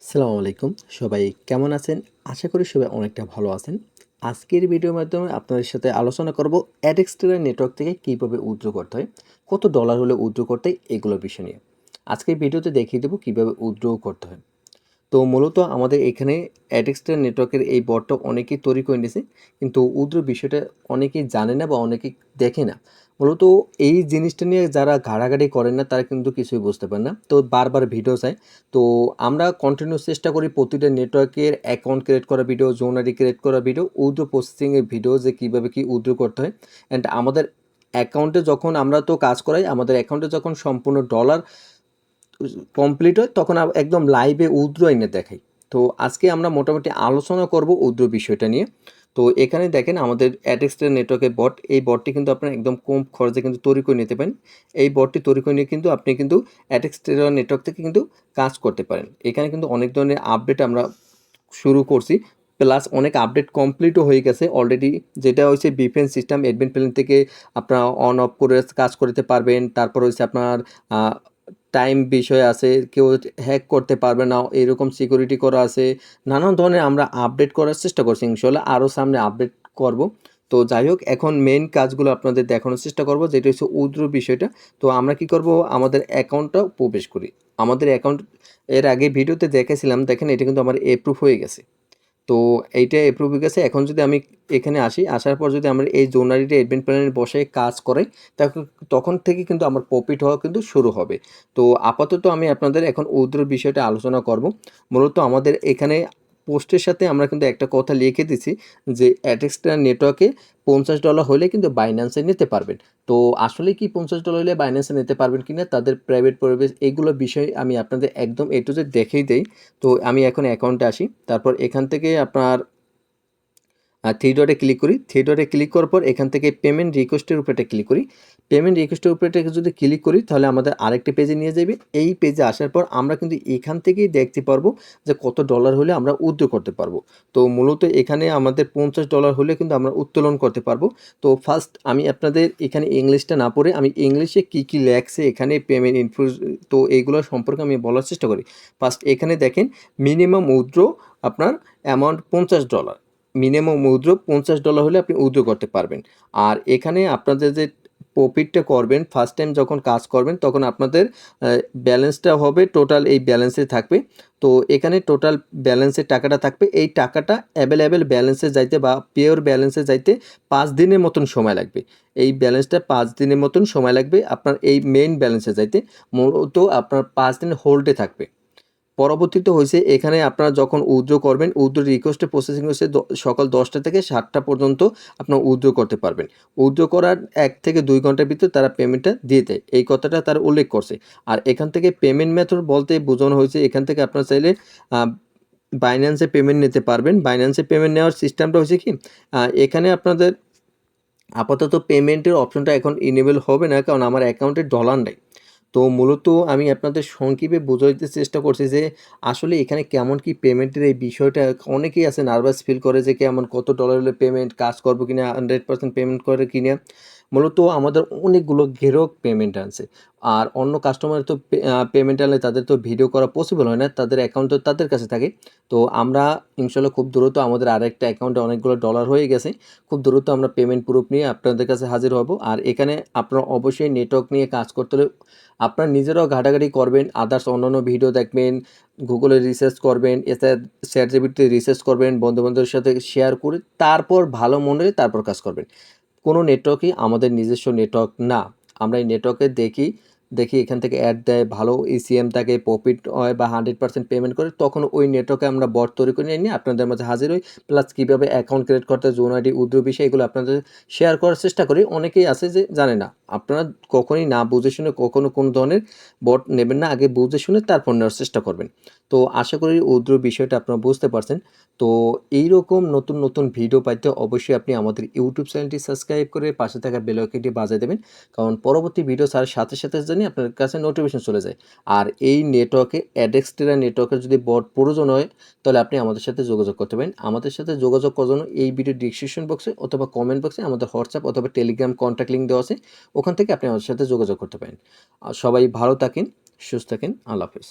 আসসালামু আলাইকুম। সবাই কেমন আছেন? আশা করি সবাই অনেকটা ভালো আছেন। আজকের ভিডিওর মাধ্যমে আপনাদের সাথে আলোচনা করব অ্যাডেক্সট্রা নেটওয়ার্ক থেকে কীভাবে উইথড্র করতে হয়, কত ডলার হলে উইথড্র করতে হয় এগুলোর বিষয় নিয়ে। আজকের ভিডিওতে দেখিয়ে দেবো কীভাবে উইথড্র করতে হয়। তো মূলত আমাদের এখানে অ্যাডেক্সট্রা নেটওয়ার্কের এই বটটা অনেকেই তৈরি করে নিয়েছে, কিন্তু উইথড্র বিষয়টা অনেকেই জানে না বা অনেকেই দেখে না। মূলত এই জিনিসটা নিয়ে যারা ঘাটাঘাটি করেন না তারা কিন্তু কিছুই বুঝতে পারে না, তো বারবার ভিডিও চায়। তো আমরা কন্টিনিউ চেষ্টা করি প্রতিটা নেটওয়ার্কের অ্যাকাউন্ট ক্রিয়েট করা ভিডিও, জোন আইডি ক্রিয়েট করা ভিডিও, উইথড্র প্রসেসিংয়ের ভিডিও, যে কীভাবে কী উইথড্র করতে হয়। অ্যান্ড আমাদের অ্যাকাউন্টে যখন আমরা তো কাজ করাই, আমাদের অ্যাকাউন্টে যখন সম্পূর্ণ ডলার কমপ্লিট হয় তখন একদম লাইভে উইথড্র এনে দেখাই। তো আজকে আমরা মোটামুটি আলোচনা করব উইথড্র বিষয়টা নিয়ে। তো এখানে দেখেন আমাদের অ্যাডেক্সট্রা নেটওয়ার্কের বট, এই বটটি কিন্তু আপনারা একদম কম খরচে কিন্তু তৈরি করে নিতে পারেন। এই বটটি তৈরি করে নিয়ে কিন্তু আপনি কিন্তু অ্যাডেক্সট্রা নেটওয়ার্ক থেকে কিন্তু কাজ করতে পারেন। এখানে কিন্তু অনেক ধরনের আপডেট আমরা শুরু করছি, প্লাস অনেক আপডেট কমপ্লিটও হয়ে গেছে অলরেডি। যেটা হচ্ছে ডিফেন্স সিস্টেম অ্যাডমিন প্ল্যান থেকে আপনারা অন অফ করে কাজ করতে পারবেন। তারপর হচ্ছে আপনার টাইম বিষয় আছে, কেউ হ্যাক করতে পারবে না এরকম সিকিউরিটি করা আছে। নানান ধরনের আমরা আপডেট করার চেষ্টা করছি, ইনশাল্লাহ আরও সামনে আপডেট করব। তো যাই হোক, এখন মেইন কাজগুলো আপনাদের দেখানোর চেষ্টা করব, যেটা হচ্ছে উইথড্র বিষয়টা। তো আমরা কি করব, আমাদের অ্যাকাউন্টটা প্রবেশ করি। আমাদের অ্যাকাউন্ট এর আগে ভিডিওতে দেখেছিলাম, দেখেন এটা কিন্তু আমার এপ্রুভ হয়ে গেছে। তো এইটা এপ্রুভ হয়ে গেছে। এখন যদি আমি এখানে আসি, আসার পর যদি আমরা এই জোনারিটা অ্যাডমিন প্ল্যানে বসে কাজ করাই, তখন থেকে কিন্তু আমার প্রফিট হওয়া কিন্তু শুরু হবে। তো আপাতত আমি আপনাদের এখন উইথড্র বিষয়টা আলোচনা করব। মূলত আমাদের এখানে পোস্টের সাথে আমরা কিন্তু একটা কথা লিখে দিছি যে অ্যাডেক্সট্রা নেটওয়ার্কে $50 হলে কিন্তু বাইন্যান্সে নিতে পারবেন। তো আসলে কি $50 হলে বাইন্যান্সে নিতে পারবেন কিনা, তাদের প্রাইভেট পরিবেশ, এগুলো বিষয় আমি আপনাদের একদম এ টু জেড দেখিয়ে দেই। তো আমি এখন অ্যাকাউন্টে আসি, তারপর এখান থেকে আপনার থ্রি ডটে ক্লিক করি। থ্রি ডটে ক্লিক করার পর এখান থেকে পেমেন্ট রিকোয়েস্টের উপরে ক্লিক করি। পেমেন্ট রিকোয়েস্টের উপরে যদি ক্লিক করি তাহলে আমাদের আরেকটি পেজে নিয়ে যাবে। এই পেজে আসার পর আমরা কিন্তু এখান থেকেই দেখতে পারবো যে কত ডলার হলে আমরা উইথড্র করতে পারবো। তো মূলত এখানে আমাদের $50 হলে কিন্তু আমরা উত্তোলন করতে পারবো। তো ফার্স্ট আমি আপনাদের এখানে ইংলিশটা না পড়ে আমি ইংলিশে কী কী লেখছে এখানে পেমেন্ট ইনফো, তো এইগুলো সম্পর্কে আমি বলার চেষ্টা করি। ফার্স্ট এখানে দেখেন মিনিমাম উইথড্র আপনার অ্যামাউন্ট $50। মিনিমাম উইথড্র $50 হলে আপনি উইথড্র করতে পারবেন। আর এখানে আপনাদের যে প্রফিটটা করবেন, ফার্স্ট টাইম যখন কাজ করবেন তখন আপনাদের ব্যালেন্সটা হবে টোটাল, এই ব্যালেন্সে থাকবে। তো এখানে টোটাল ব্যালেন্সের টাকাটা থাকবে। এই টাকাটা অ্যাভেলেবেল ব্যালেন্সে যাইতে বা পিওর ব্যালেন্সে যাইতে 5 দিনের মতন সময় লাগবে। এই ব্যালেন্সটা 5 দিনের মতন সময় লাগবে আপনার এই মেইন ব্যালেন্সে যাইতে। মূলত আপনার 5 দিন হোল্ডে থাকবে। পরবর্তীতে হয়েছে এখানে আপনারা যখন উইথড্র করবেন, উইথড্র রিকোয়েস্টের প্রসেসিং হচ্ছে সকাল 10টা থেকে 7টা পর্যন্ত আপনারা উইথড্র করতে পারবেন। উইথড্র করার 1 থেকে 2 ঘন্টার ভিতরে তারা পেমেন্টটা দিয়ে দেয়, এই কথাটা তারা উল্লেখ করছে। আর এখান থেকে পেমেন্ট মেথড বলতে বোঝানো হয়েছে এখান থেকে আপনারা চাইলে বাইন্যান্সে পেমেন্ট নিতে পারবেন। বাইন্যান্সে পেমেন্ট নেওয়ার সিস্টেমটা হচ্ছে কি, এখানে আপনাদের আপাতত পেমেন্টের অপশনটা এখন ইনেবল হবে না, কারণ আমার অ্যাকাউন্টে ডলার নেই। তো মূলত আমি আপনাদের সংক্ষেপে বোঝাইতে চেষ্টা করছি যে আসলে এখানে কেমন কি পেমেন্টের এই বিষয়টা। অনেকেই আছে নার্ভাস ফিল করে যে কেমন কত ডলার হলে পেমেন্ট কাজ করবো কিনা, 100% পেমেন্ট করে কিনা। মূলত আমাদের অনেকগুলো ঘেরক পেমেন্ট আনছে, আর অন্য কাস্টমার তো পেমেন্ট আনলে তাদের তো ভিডিও করা পসিবল হয় না, তাদের অ্যাকাউন্ট তো তাদের কাছে থাকে। তো আমরা ইনশাল্লাহ খুব দ্রুত আমাদের আরেকটা অ্যাকাউন্টে অনেকগুলো ডলার হয়ে গেছে, খুব দ্রুত আমরা পেমেন্ট প্রুফ নিয়ে আপনাদের কাছে হাজির হব। আর এখানে আপনারা অবশ্যই নেটওয়ার্ক নিয়ে কাজ করতে হলে আপনারা নিজেরাও ঘাটাঘাটি করবেন, আদার্স অন্যান্য ভিডিও দেখবেন, গুগলে রিসার্চ করবেন, এছাড়া চ্যাটজিপিটিতে রিসার্চ করবেন, বন্ধুবান্ধবের সাথে শেয়ার করে তারপর ভালো মনে হয় তারপর কাজ করবেন। কোনো নেটওয়ার্কই আমাদের নিজস্ব নেটওয়ার্ক না। আমরা এই নেটওয়ার্কে দেখি এখান থেকে অ্যাড দেয়, ভালো ইসিএম থাকে, প্রফিট হয় বা 100% পেমেন্ট করে, তখন ওই নেটওয়ার্কে আমরা বট তৈরি করে নিয়ে আপনাদের মাঝে হাজির হই। প্লাস কীভাবে অ্যাকাউন্ট ক্রিয়েট করতে হয়, জোন আইডি, উইথড্র বিষয়, এগুলো আপনাদের শেয়ার করার চেষ্টা করি। অনেকেই আছে যে জানে না। আপনারা কখনই না বুঝে শুনে কখনো কোনো ধরনের বট নেবেন না, আগে বুঝে শুনে তারপর নেওয়ার চেষ্টা করবেন। তো আশা করি উইথড্র বিষয়টা আপনারা বুঝতে পারছেন। তো এইরকম নতুন নতুন ভিডিও পাইতে অবশ্যই আপনি আমাদের ইউটিউব চ্যানেলটি সাবস্ক্রাইব করে পাশে থাকা বেল আইকনটি বাজিয়ে দেবেন, কারণ পরবর্তী ভিডিও ছাড়ার সাথে সাথে জানি আপনার কাছে নোটিফিকেশন চলে যায়। আর এই নেটওয়ার্কে অ্যাডেক্সট্রা নেটওয়ার্কের যদি বট প্রয়োজন হয় তাহলে আপনি আমাদের সাথে যোগাযোগ করতে পারেন। আমাদের সাথে যোগাযোগ করার জন্য এই ভিডিও ডিসক্রিপশন বক্সে অথবা কমেন্ট বক্সে আমাদের হোয়াটসঅ্যাপ অথবা টেলিগ্রাম কন্ট্যাক্ট লিঙ্ক দেওয়া আছে, ওখান থেকে আপনি আমাদের সাথে যোগাযোগ করতে পারেন। আর সবাই ভালো থাকেন, সুস্থ থাকেন, আল্লাহ হাফেজ।